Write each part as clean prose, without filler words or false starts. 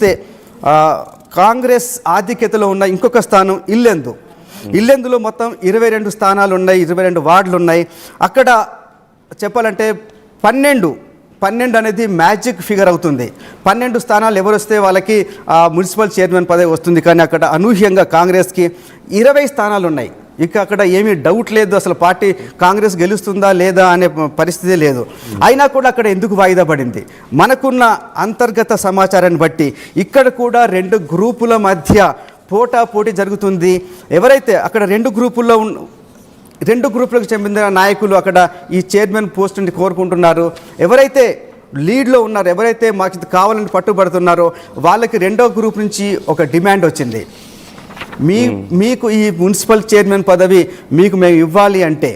చూస్తే కాంగ్రెస్ ఆధిక్యతలో ఉన్న ఇంకొక స్థానం ఇల్లెందులో మొత్తం 22 స్థానాలు ఉన్నాయి, 22 వార్డులు ఉన్నాయి. అక్కడ చెప్పాలంటే 12 అనేది మ్యాజిక్ ఫిగర్ అవుతుంది. 12 స్థానాలు ఎవరు వస్తే వాళ్ళకి మున్సిపల్ చైర్మన్ పదవి వస్తుంది. కానీ అక్కడ అనూహ్యంగా కాంగ్రెస్కి 20 స్థానాలు ఉన్నాయి. ఇక అక్కడ ఏమీ డౌట్ లేదు, అసలు పార్టీ కాంగ్రెస్ గెలుస్తుందా లేదా అనే పరిస్థితి లేదు. అయినా కూడా అక్కడ ఎందుకు వాయిదా పడింది? మనకున్న అంతర్గత సమాచారాన్ని బట్టి ఇక్కడ కూడా 2 గ్రూపుల మధ్య పోటాపోటీ జరుగుతుంది. ఎవరైతే అక్కడ 2 గ్రూపులకు చెందిన నాయకులు అక్కడ ఈ చైర్మన్ పోస్టుని కోరుకుంటున్నారు. ఎవరైతే లీడ్లో ఉన్నారు, ఎవరైతే మాకు ఇది కావాలని పట్టుబడుతున్నారో వాళ్ళకి 2వ గ్రూప్ నుంచి ఒక డిమాండ్ వచ్చింది. మీకు ఈ మున్సిపల్ చైర్మన్ పదవి మీకు మేము ఇవ్వాలి అంటే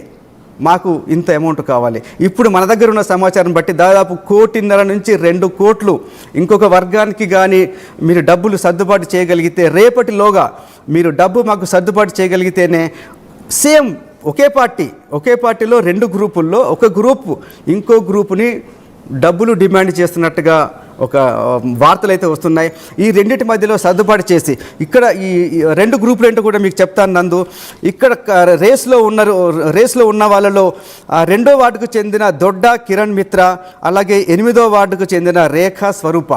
మాకు ఇంత అమౌంట్ కావాలి. ఇప్పుడు మన దగ్గర ఉన్న సమాచారం బట్టి దాదాపు 1.5 కోటి నుంచి 2 కోట్లు ఇంకొక వర్గానికి కానీ మీరు డబ్బులు సర్దుబాటు చేయగలిగితే, రేపటిలోగా మీరు డబ్బు మాకు సర్దుబాటు చేయగలిగితేనే సేమ్ ఒకే పార్టీలో 2 గ్రూపుల్లో ఒక గ్రూపు ఇంకో గ్రూపుని డబ్బులు డిమాండ్ చేస్తున్నట్టుగా ఒక వార్తలు అయితే వస్తున్నాయి. ఈ రెండింటి మధ్యలో సర్దుబాటు చేసి ఇక్కడ ఈ 2 గ్రూపులు ఏంటో కూడా మీకు చెప్తాను నందు. ఇక్కడ రేస్లో ఉన్న వాళ్ళలో 2వ వార్డుకు చెందిన దొడ్డ కిరణ్ మిత్ర, అలాగే 8వ వార్డుకు చెందిన రేఖా స్వరూప,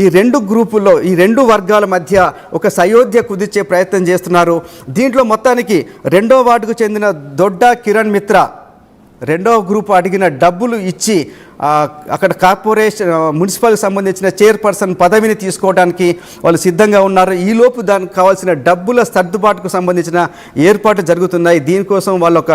ఈ రెండు గ్రూపుల్లో ఈ 2 వర్గాల మధ్య ఒక సయోధ్య కుదిర్చే ప్రయత్నం చేస్తున్నారు. దీంట్లో మొత్తానికి 2వ వార్డుకు చెందిన దొడ్డ కిరణ్ మిత్ర 2వ గ్రూపు అడిగిన డబ్బులు ఇచ్చి అక్కడ కార్పొరేషన్ మున్సిపల్కి సంబంధించిన చైర్పర్సన్ పదవిని తీసుకోవడానికి వాళ్ళు సిద్ధంగా ఉన్నారు. ఈలోపు దానికి కావాల్సిన డబ్బుల సర్దుబాటుకు సంబంధించిన ఏర్పాట్లు జరుగుతున్నాయి. దీనికోసం వాళ్ళు ఒక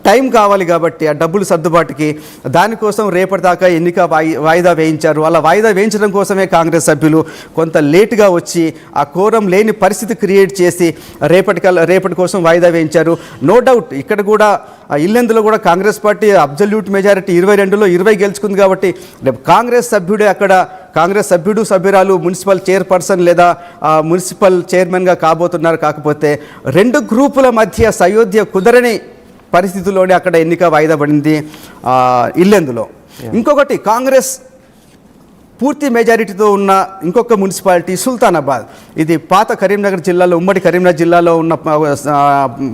టైం కావాలి కాబట్టి ఆ డబ్బులు సర్దుబాటుకి దానికోసం రేపటిదాకా ఎన్నిక వాయిదా వేయించారు. అలా వాయిదా వేయించడం కోసమే కాంగ్రెస్ సభ్యులు కొంత లేటుగా వచ్చి ఆ కోరం లేని పరిస్థితి క్రియేట్ చేసి రేపటి కోసం వాయిదా వేయించారు. నో డౌట్ ఇక్కడ కూడా ఇల్లెందులో కూడా కాంగ్రెస్ పార్టీ అబ్జల్యూట్ మెజారిటీ 22లో 20 గెలుచుకుంది కాబట్టి కాంగ్రెస్ సభ్యురాలు మున్సిపల్ చైర్పర్సన్ లేదా మున్సిపల్ చైర్మన్గా కాబోతున్నారు. కాకపోతే 2 గ్రూపుల మధ్య సయోధ్య కుదరని పరిస్థితుల్లోనే అక్కడ ఎన్నిక వాయిదా పడింది ఇల్లెందులో. ఇంకొకటి కాంగ్రెస్ పూర్తి మెజారిటీతో ఉన్న ఇంకొక మున్సిపాలిటీ సుల్తానాబాద్. ఇది పాత కరీంనగర్ జిల్లాలో, ఉమ్మడి కరీంనగర్ జిల్లాలో ఉన్న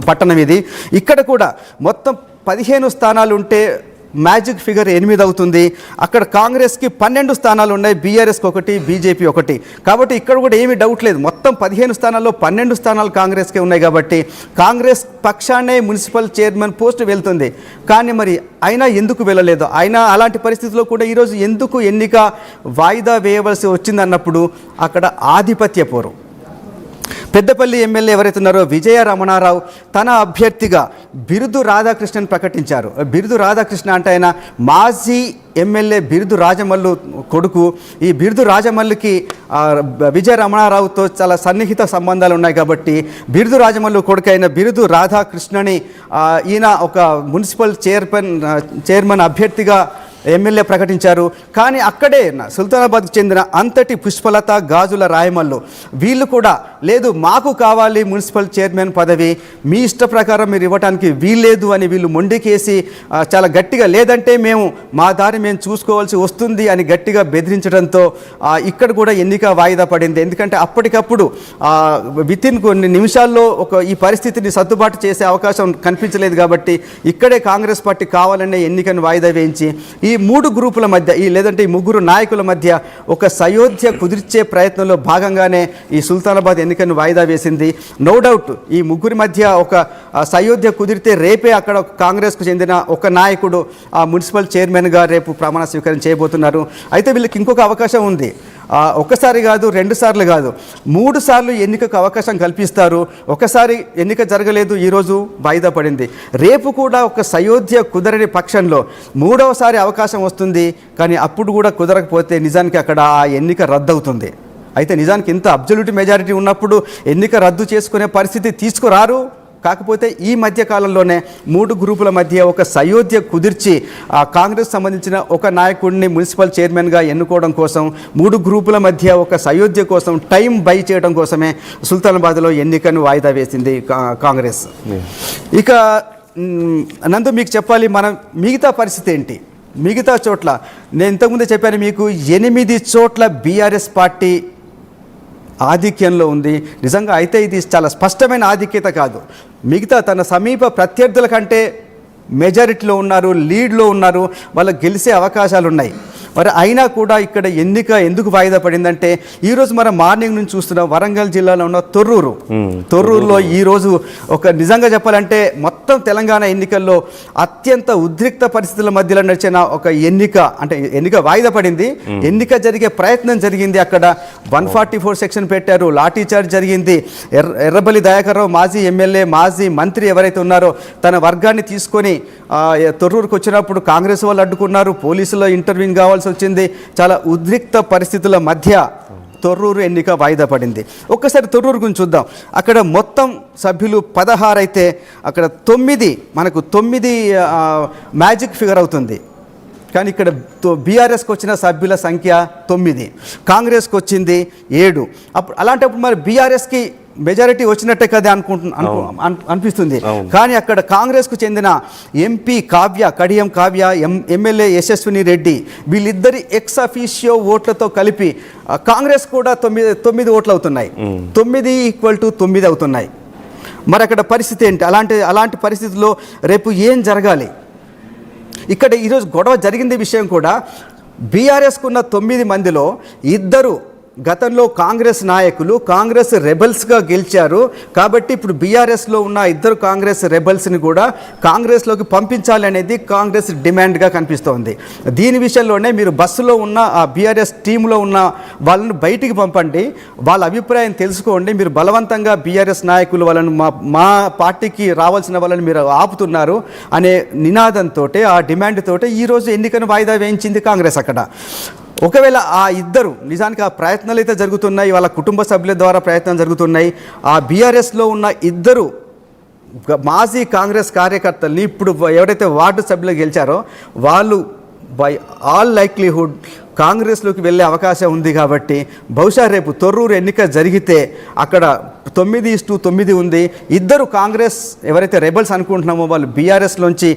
పట్టణం ఇది. ఇక్కడ కూడా మొత్తం 15 స్థానాలు ఉంటే మ్యాజిక్ ఫిగర్ 8 అవుతుంది. అక్కడ కాంగ్రెస్కి 12 స్థానాలు ఉన్నాయి, బీఆర్ఎస్కి 1, బీజేపీ 1. కాబట్టి ఇక్కడ కూడా ఏమీ డౌట్ లేదు, మొత్తం 15 స్థానాల్లో 12 స్థానాలు కాంగ్రెస్కే ఉన్నాయి. కాబట్టి కాంగ్రెస్ పక్షాన్నే మున్సిపల్ చైర్మన్ పోస్టు వెళ్తుంది. కానీ మరి అయినా ఎందుకు వెళ్ళలేదు? అయినా అలాంటి పరిస్థితుల్లో కూడా ఈరోజు ఎందుకు ఎన్నిక వాయిదా వేయవలసి వచ్చిందన్నప్పుడు అక్కడ ఆధిపత్య పోరు. పెద్దపల్లి ఎమ్మెల్యే ఎవరైతే ఉన్నారో విజయ రమణారావు తన అభ్యర్థిగా బిరుదు రాధాకృష్ణన్ ప్రకటించారు. బిరుదు రాధాకృష్ణ అంటే ఆయన మాజీ ఎమ్మెల్యే బిరుదు రాజమల్లు కొడుకు. ఈ బిరుదు రాజమల్లుకి విజయ రమణారావుతో చాలా సన్నిహిత సంబంధాలు ఉన్నాయి. కాబట్టి బిరుదు రాజమల్లు కొడుకు అయిన బిరుదు రాధాకృష్ణని ఈయన ఒక మున్సిపల్ చైర్మన్ అభ్యర్థిగా ఎమ్మెల్యే ప్రకటించారు. కానీ అక్కడే సుల్తానాబాద్కు చెందిన అంతటి పుష్పలత, గాజుల రాయమల్లు వీళ్ళు కూడా లేదు, మాకు కావాలి మున్సిపల్ చైర్మన్ పదవి, మీ ఇష్ట ప్రకారం మీరు ఇవ్వడానికి వీల్లేదు అని వీళ్ళు మొండికేసి చాలా గట్టిగా లేదంటే మా దారి మేము చూసుకోవాల్సి వస్తుంది అని గట్టిగా బెదిరించడంతో ఇక్కడ కూడా ఎన్నిక వాయిదా పడింది. ఎందుకంటే అప్పటికప్పుడు వితిన్ కొన్ని నిమిషాల్లో ఈ పరిస్థితిని సర్దుబాటు చేసే అవకాశం కనిపించలేదు. కాబట్టి ఇక్కడే కాంగ్రెస్ పార్టీ కావాలనే ఎన్నికను వాయిదా వేయించి ఈ 3 గ్రూపుల మధ్య లేదంటే ఈ 3 నాయకుల మధ్య ఒక సయోధ్య కుదిర్చే ప్రయత్నంలో భాగంగానే ఈ సుల్తానాబాద్ ఎన్నికను వాయిదా వేసింది. నో డౌట్ ఈ 3 మధ్య ఒక సయోధ్య కుదిరితే రేపే అక్కడ కాంగ్రెస్కు చెందిన ఒక నాయకుడు మున్సిపల్ చైర్మన్గా రేపు ప్రమాణ స్వీకారం చేయబోతున్నారు. అయితే వీళ్ళకి ఇంకొక అవకాశం ఉంది. ఒకసారి కాదు, 2 సార్లు కాదు, 3 సార్లు ఎన్నికకు అవకాశం కల్పిస్తారు. ఒకసారి ఎన్నిక జరగలేదు, ఈరోజు వాయిదా పడింది. రేపు కూడా ఒక సయోధ్య కుదరని పక్షంలో 3వసారి అవకాశం వస్తుంది. కానీ అప్పుడు కూడా కుదరకపోతే నిజానికి అక్కడ ఆ ఎన్నిక రద్దు అవుతుంది. అయితే నిజానికి ఇంత అబ్జల్యూట్ మెజారిటీ ఉన్నప్పుడు ఎన్నిక రద్దు చేసుకునే పరిస్థితి తీసుకురారు. కాకపోతే ఈ మధ్య కాలంలోనే 3 గ్రూపుల మధ్య ఒక సయోధ్య కుదిర్చి కాంగ్రెస్ సంబంధించిన ఒక నాయకుడిని మున్సిపల్ చైర్మన్గా ఎన్నుకోవడం కోసం 3 గ్రూపుల మధ్య ఒక సయోధ్య కోసం టైం బై చేయడం కోసమే సుల్తానాబాద్లో ఎన్నికను వాయిదా వేసింది కాంగ్రెస్. ఇక నందు మీకు చెప్పాలి, మనం మిగతా పరిస్థితి ఏంటి? మిగతా చోట్ల నేను ఇంతకుముందే చెప్పాను మీకు 8 చోట్ల బీఆర్ఎస్ పార్టీ ఆధిక్యంలో ఉంది. నిజంగా అయితే ఇది చాలా స్పష్టమైన ఆధిక్యత కాదు. మిగతా తన సమీప ప్రత్యర్థుల కంటే మెజారిటీలో ఉన్నారు, లీడ్లో ఉన్నారు, వాళ్ళకి గెలిచే అవకాశాలు ఉన్నాయి. మరి అయినా కూడా ఇక్కడ ఎన్నిక ఎందుకు వాయిదా పడిందంటే ఈరోజు మనం మార్నింగ్ నుంచి చూస్తున్నాం వరంగల్ జిల్లాలో ఉన్న తొర్రూరులో ఈరోజు ఒక నిజంగా చెప్పాలంటే మొత్తం తెలంగాణ ఎన్నికల్లో అత్యంత ఉద్రిక్త పరిస్థితుల మధ్యలో నడిచిన ఒక ఎన్నిక వాయిదా పడింది. ఎన్నిక జరిగే ప్రయత్నం జరిగింది. అక్కడ 144 సెక్షన్ పెట్టారు, లాఠీ చార్జ్ జరిగింది. ఎర్రబెల్లి దయాకర్ రావు మాజీ ఎమ్మెల్యే, మాజీ మంత్రి ఎవరైతే ఉన్నారో తన వర్గాన్ని తీసుకొని తొర్రూరుకు వచ్చినప్పుడు కాంగ్రెస్ వాళ్ళు అడ్డుకున్నారు, పోలీసులో ఇంటర్వ్యూన్ కావాల్సి వచ్చింది. చాలా ఉద్రిక్త పరిస్థితుల మధ్య తొర్రూరు ఎన్నిక వాయిదా పడింది. ఒక్కసారి తొర్రూరు గురించి చూద్దాం. అక్కడ మొత్తం సభ్యులు 16 అయితే అక్కడ 9 మనకు 9 మ్యాజిక్ ఫిగర్ అవుతుంది. కానీ ఇక్కడ బీఆర్ఎస్కి వచ్చిన సభ్యుల సంఖ్య 9, కాంగ్రెస్కి వచ్చింది 7. అప్పుడు అలాంటప్పుడు మరి బీఆర్ఎస్కి మెజారిటీ వచ్చినట్టే కదా అనిపిస్తుంది. కానీ అక్కడ కాంగ్రెస్కు చెందిన ఎంపీ కడియం కావ్య, ఎమ్మెల్యే యశస్విని రెడ్డి వీళ్ళిద్దరి ఎక్స్ అఫీషియో ఓట్లతో కలిపి కాంగ్రెస్ కూడా 9 ఓట్లు అవుతున్నాయి. 9 = 9 అవుతున్నాయి. మరి అక్కడ పరిస్థితి ఏంటి? అలాంటి పరిస్థితుల్లో రేపు ఏం జరగాలి? ఇక్కడ ఈరోజు గొడవ జరిగింది విషయం కూడా బీఆర్ఎస్కు ఉన్న 9 మందిలో 2 గతంలో కాంగ్రెస్ నాయకులు కాంగ్రెస్ రెబల్స్గా గెలిచారు. కాబట్టి ఇప్పుడు బీఆర్ఎస్లో ఉన్న 2 కాంగ్రెస్ రెబల్స్ని కూడా కాంగ్రెస్లోకి పంపించాలి అనేది కాంగ్రెస్ డిమాండ్గా కనిపిస్తోంది. దీని విషయంలోనే మీరు బస్సులో ఉన్న ఆ బీఆర్ఎస్ టీంలో ఉన్న వాళ్ళని బయటికి పంపండి, వాళ్ళ అభిప్రాయం తెలుసుకోండి. మీరు బలవంతంగా బీఆర్ఎస్ నాయకులు వాళ్ళని మా పార్టీకి రావాల్సిన వాళ్ళని మీరు ఆపుతున్నారు అనే నినాదంతో, ఆ డిమాండ్ తోటే ఈరోజు ఎన్నికను వాయిదా వేయించింది కాంగ్రెస్. అక్కడ ఒకవేళ ఆ 2 నిజానికి ఆ ప్రయత్నాలు అయితే జరుగుతున్నాయి, వాళ్ళ కుటుంబ సభ్యుల ద్వారా ప్రయత్నాలు జరుగుతున్నాయి. ఆ బీఆర్ఎస్లో ఉన్న 2 మాజీ కాంగ్రెస్ కార్యకర్తల్ని ఇప్పుడు ఎవరైతే వార్డు సభ్యులు గెలిచారో వాళ్ళు బై ఆల్ లైక్లీహుడ్ కాంగ్రెస్లోకి వెళ్ళే అవకాశం ఉంది. కాబట్టి బహుశా రేపు తొర్రూరు ఎన్నిక జరిగితే అక్కడ 9:9 ఉంది. 2 కాంగ్రెస్ ఎవరైతే రెబల్స్ అనుకుంటున్నామో వాళ్ళు బీఆర్ఎస్లోంచి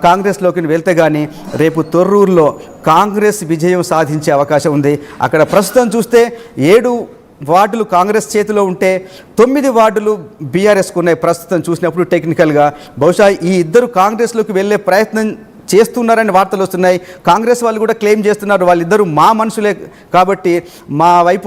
కాంగ్రెస్లోకి వెళ్తే కానీ రేపు తొర్రూరులో కాంగ్రెస్ విజయం సాధించే అవకాశం ఉంది. అక్కడ ప్రస్తుతం చూస్తే 7 వార్డులు కాంగ్రెస్ చేతిలో ఉంటే 9 వార్డులు బీఆర్ఎస్కు ఉన్నాయి. ప్రస్తుతం చూసినప్పుడు టెక్నికల్గా బహుశా ఈ 2 కాంగ్రెస్లోకి వెళ్ళే ప్రయత్నం చేస్తున్నారని వార్తలు వస్తున్నాయి. కాంగ్రెస్ వాళ్ళు కూడా క్లెయిమ్ చేస్తున్నారు వాళ్ళిద్దరూ మా మనుషులే కాబట్టి మా వైపు